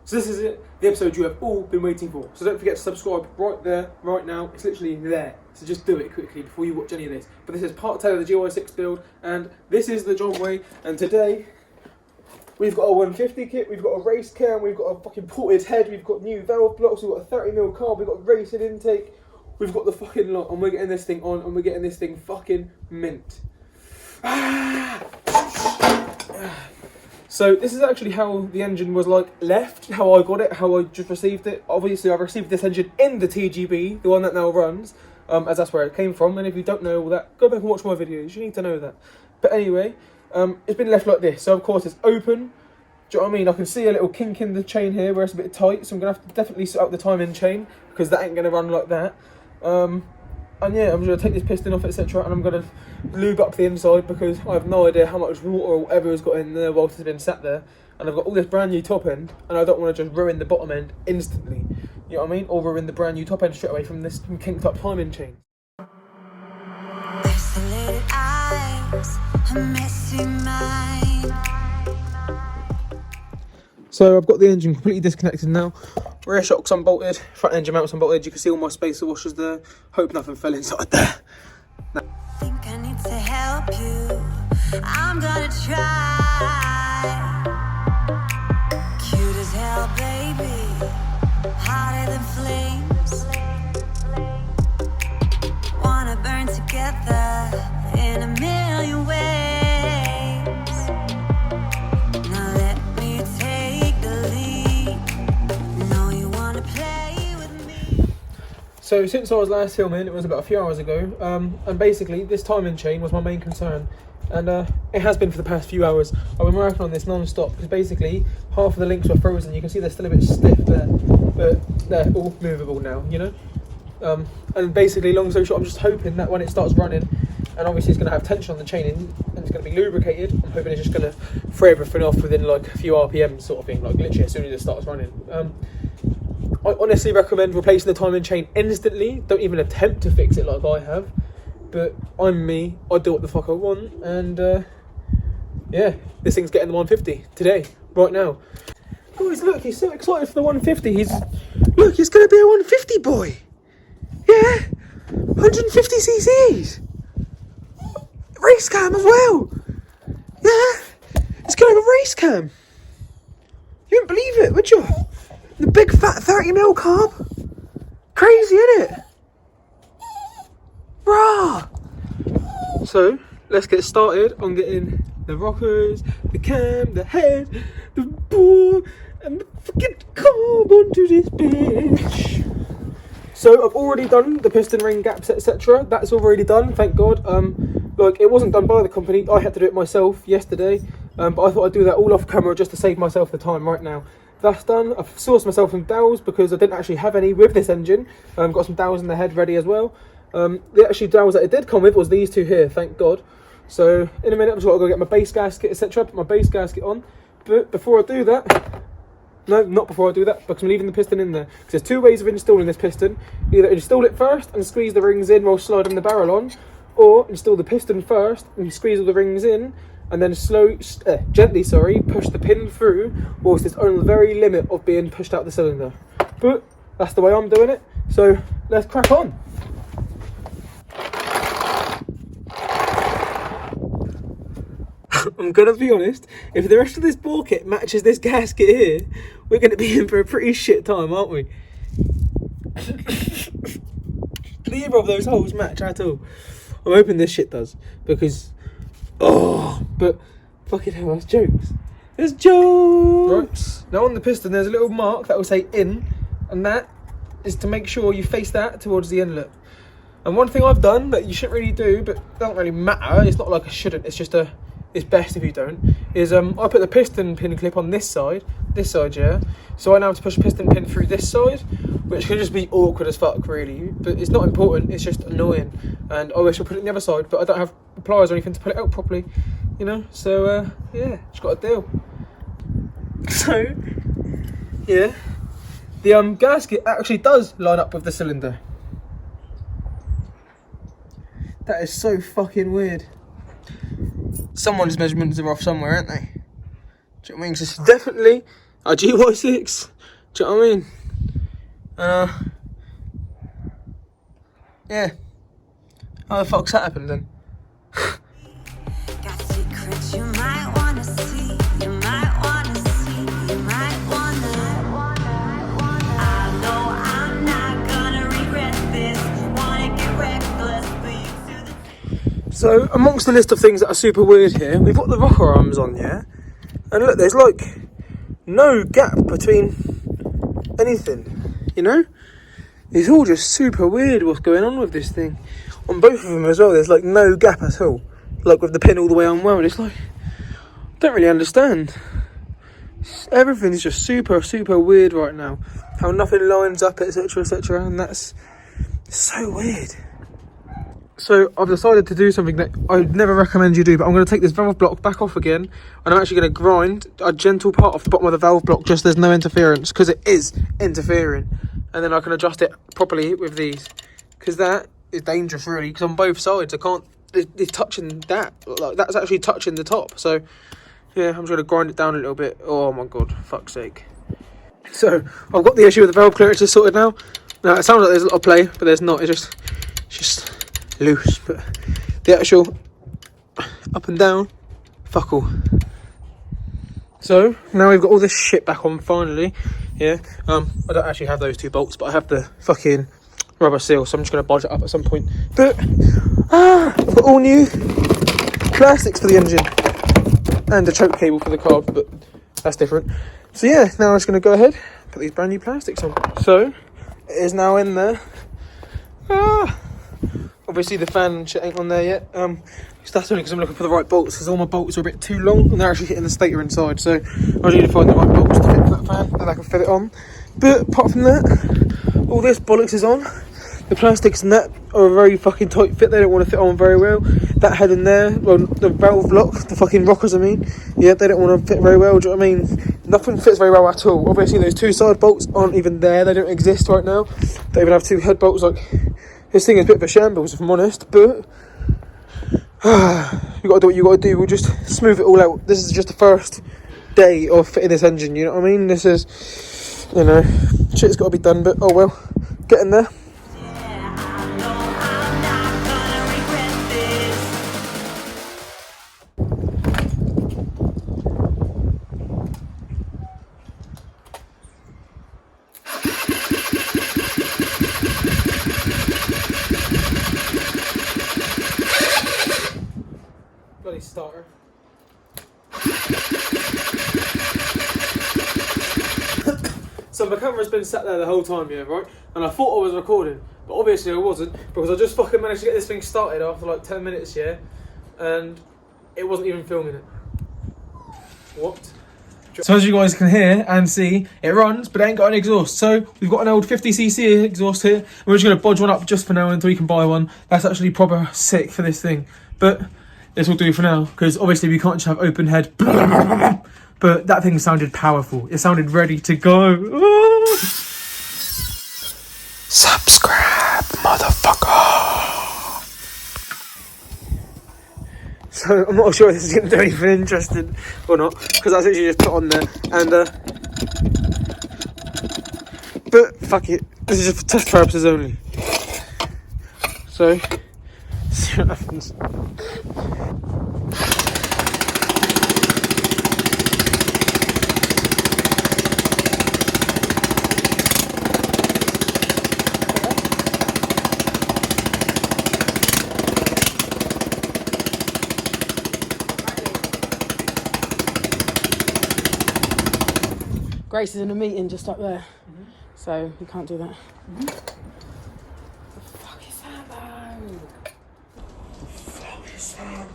So this is it, the episode you have all been waiting for. So don't forget to subscribe right there, right now. It's literally there. So just do it quickly before you watch any of this. But this is part 10 of the GY6 build, and this is the Jonway. And today, we've got a 150 kit, we've got a race cam, we've got a fucking ported head, we've got new valve blocks, we've got a 30mm carb, we've got racing intake, we've got the fucking lot, and we're getting this thing on, and we're getting this thing fucking mint. So this is actually how the engine was like left, how I got it, how I just received it. Obviously I received this engine in the TGB, the one that now runs, as that's where it came from. And if you don't know all that, go back and watch my videos, you need to know that. But anyway, it's been left like this. So of course it's open, do you know what I mean? I can see a little kink in the chain here where it's a bit tight, so I'm going to have to definitely sort out the timing chain, because that ain't going to run like that. And yeah, I'm going to take this piston off, etc. and I'm going to lube up the inside, because I have no idea how much water or whatever has got in there whilst it's been sat there. And I've got all this brand new top end, and I don't want to just ruin the bottom end instantly. You know what I mean? Or ruin the brand new top end straight away from this kinked up timing chain. Isolated eyes, a messy mind. So I've got the engine completely disconnected now. Rear shock's unbolted, front engine mounts unbolted. You can see all my spacer washers there. Hope nothing fell inside there. Think I need to help you. I'm gonna try. Cute as hell, baby. Hotter than flames. Wanna burn together in a million ways. Now let me take the lead. Know you wanna play with me. So since I was last filming, it was about a few hours ago, and basically this timing chain was my main concern, and it has been for the past few hours. I've been working on this non-stop, because basically half of the links were frozen. You can see they're still a bit stiff there, but they're all movable now, you know. And basically, long story short, I'm just hoping that when it starts running, and obviously it's going to have tension on the chain and it's going to be lubricated, I'm hoping it's just going to free everything off within like a few RPM sort of thing, like literally as soon as it starts running. I honestly recommend replacing the timing chain instantly. Don't even attempt to fix it like I have. But I'm me, I do what the fuck I want, and yeah, this thing's getting the 150 today, right now. Guys, look, he's so excited for the 150. Look, it's going to be a 150 boy. Yeah, 150 cc's. Race cam as well. Yeah, it's going to have a race cam. You wouldn't believe it, would you? The big fat 30mm carb. Crazy, isn't it? Rah! So, let's get started on getting the rockers, the cam, the head, the ball, and the fucking carb onto this bitch. So, I've already done the piston ring gaps, etc. That's already done, thank God. Like, it wasn't done by the company. I had to do it myself yesterday. But I thought I'd do that all off camera just to save myself the time right now. That's done. I've sourced myself some dowels because I didn't actually have any with this engine. Got some dowels in the head ready as well. The actually dowels that it did come with was these two here, thank God. So in a minute I'm just going to go get my base gasket, etc. Put my base gasket on. But before I do that, no, not before I do that, because I'm leaving the piston in there. Because there's two ways of installing this piston. Either install it first and squeeze the rings in while sliding the barrel on, or install the piston first and squeeze all the rings in, and then gently push the pin through whilst it's on the very limit of being pushed out the cylinder. But that's the way I'm doing it, so let's crack on. I'm gonna be honest, if the rest of this ball kit matches this gasket here, we're gonna be in for a pretty shit time, aren't we? Neither of those holes match at all. I'm hoping this shit does, because but fucking hell, that's jokes. There's jokes. Right. Now on the piston there's a little mark that will say in, and that is to make sure you face that towards the inlet. And one thing I've done that you shouldn't really do, but doesn't really matter, it's not like I shouldn't, it's just it's best if you don't, is I put the piston pin clip on this side, yeah, so I now have to push a piston pin through this side, which can just be awkward as fuck really, but it's not important, it's just annoying, and I wish I put it on the other side, but I don't have pliers or anything to pull it out properly, you know, so yeah, just got a deal. So yeah, the gasket actually does line up with the cylinder. That is so fucking weird. Someone's measurements are off somewhere, aren't they? Do you know what I mean? 'Cause it's definitely A GY6. Do you know what I mean? Yeah. How the fuck's that happened then? Got secrets you might wanna see. You might wanna see. You might wanna. I know I'm not gonna regret this. Wanna get reckless, but you do the. So, amongst the list of things that are super weird here, we've got the rocker arms on, yeah? And look, there's like no gap between anything, you know? It's all just super weird what's going on with this thing. On both of them as well, there's like no gap at all. Like with the pin all the way unwound, it's like, I don't really understand. Everything's just super, super weird right now. How nothing lines up, etc, etc, and that's so weird. So I've decided to do something that I'd never recommend you do, but I'm going to take this valve block back off again, and I'm actually going to grind a gentle part off the bottom of the valve block, just there's no interference, because it is interfering. And then I can adjust it properly with these, because that is dangerous really, because on both sides I can't, it's touching that, like that's actually touching the top. So yeah, I'm just going to grind it down a little bit. Oh my god, fuck's sake. So I've got the issue with the valve clearances sorted now. Now it sounds like there's a lot of play, but there's not. It's just loose, but the actual up and down, fuck all. So now we've got all this shit back on finally. Yeah, I don't actually have those two bolts, but I have the fucking rubber seal, so I'm just going to bodge it up at some point. But I've got all new plastics for the engine and a choke cable for the carb, but that's different. So yeah, now I'm just going to go ahead and put these brand new plastics on. So it is now in there. Obviously the fan shit ain't on there yet. So that's only because I'm looking for the right bolts, because all my bolts are a bit too long and they're actually hitting the stator inside. So I need to find the right bolts to fit that fan, and I can fit it on. But apart from that, all this bollocks is on. The plastics and that are a very fucking tight fit. They don't want to fit on very well. That head in there, well, the valve block, the fucking rockers I mean, yeah, they don't want to fit very well. Do you know what I mean? Nothing fits very well at all. Obviously those two side bolts aren't even there. They don't exist right now. They even have two head bolts. Like, this thing is a bit of a shambles if I'm honest, but you gotta do what you gotta do. We'll just smooth it all out. This is just the first day of fitting this engine, you know what I mean? This is, you know, shit's gotta be done, but oh well, getting there. Bloody starter. So my camera's been sat there the whole time, yeah, right? And I thought I was recording, but obviously I wasn't, because I just fucking managed to get this thing started after like 10 minutes, yeah? And it wasn't even filming it. What? So as you guys can hear and see, it runs, but it ain't got an exhaust. So we've got an old 50cc exhaust here, and we're just going to bodge one up just for now until we can buy one. That's actually proper sick for this thing. But this will do for now, because obviously we can't just have open head. But that thing sounded powerful. It sounded ready to go. Ooh. Subscribe, motherfucker. So I'm not sure if this is going to do anything interesting or not, because I literally just put on there and but fuck it, this is just for test purposes only. So see what happens. Grace is in a meeting just up there, so we can't do that. What the fuck is that though? What the fuck is that?